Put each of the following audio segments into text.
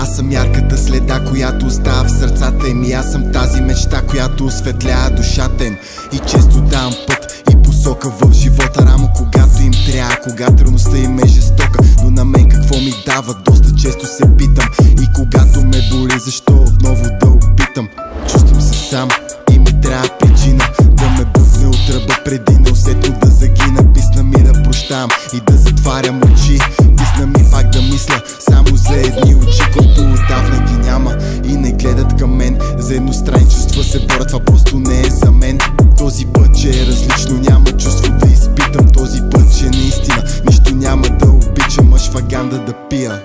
Аз съм ярката следа, която остава в сърцата им. И аз съм тази мечта, която осветлява душата им. И често давам път и посока в живота, рамо когато им трябва, когато трудността им е жестока. Но на мен какво ми дава, доста често се питам. И когато ме боли, защо отново да опитам? Чувствам се сам и ми трябва причина да ме бутне от ръба преди неусетно да загина. Писна ми да прощавам и да затварям очи. Писна ми пак да мисля само за едни очи, които отдавна ги няма и не гледат към мен. За едностранни чувства се борят, това просто не е за мен. Този път, че е различно, няма чувство да изпитам. Този път, че наистина нищо няма да обичам, а шваганда да пия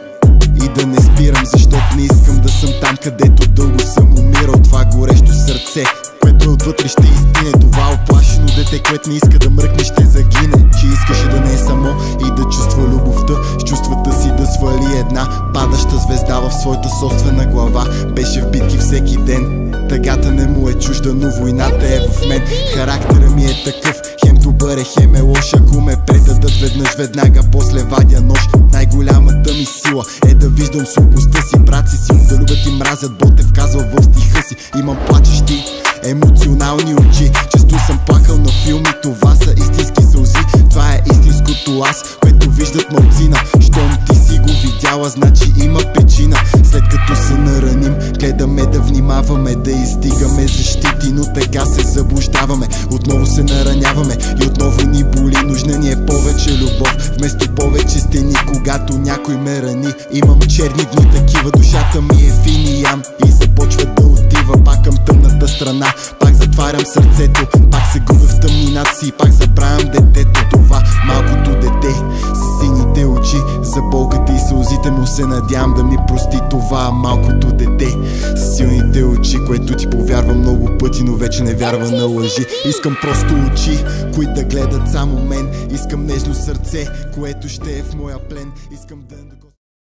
и да не спирам, защото не искам да съм там, където дълго съм умирал. Това горещо сърце, което е отвътре, ще изтине. Това оплашено дете, което не иска да мръкне, ще загине. Че искаше да не е само и да чувства любовта, с чувствата си да свали една падаща звезда в своята собствена глава. Беше в битки всеки ден, тъгата не му е чужда, но войната е в мен. Характера ми е такъв, хем добър е, хем е лош. Ако ме предадат веднага после вадя нож. Най-голямата ми сила е да виждам слабостта си. Брат си силно да любят и мразят, Ботев казва в стиха си. Имам плачещи емоционални очи, често съм плакал на филми, това са истински сълзи. Това е истинското аз, което виждат малцина. Щом ти си го видяла, значи има причина. След като се нараним, гледаме да внимаваме, да издигаме защити, но така се заблуждаваме. Отново се нараняваме и отново ни боли. Нужна ни е повече любов, вместо повече стени, когато някой ме рани. Имам черни дни такива, душата ми е финиан и започва да отива пак към тъмната страна. Пак затварям сърцето, пак се губя в тъмнината си, пак забравям детето. Това малкото дете с сините очи, за болката и сълзите му се надявам да ми прости. Това малкото дете с силните очи, което ти повярва много пъти, но вече не вярва на лъжи. Искам просто очи, които да гледат само мен. Искам нежно сърце, което ще е в моя плен. Искам да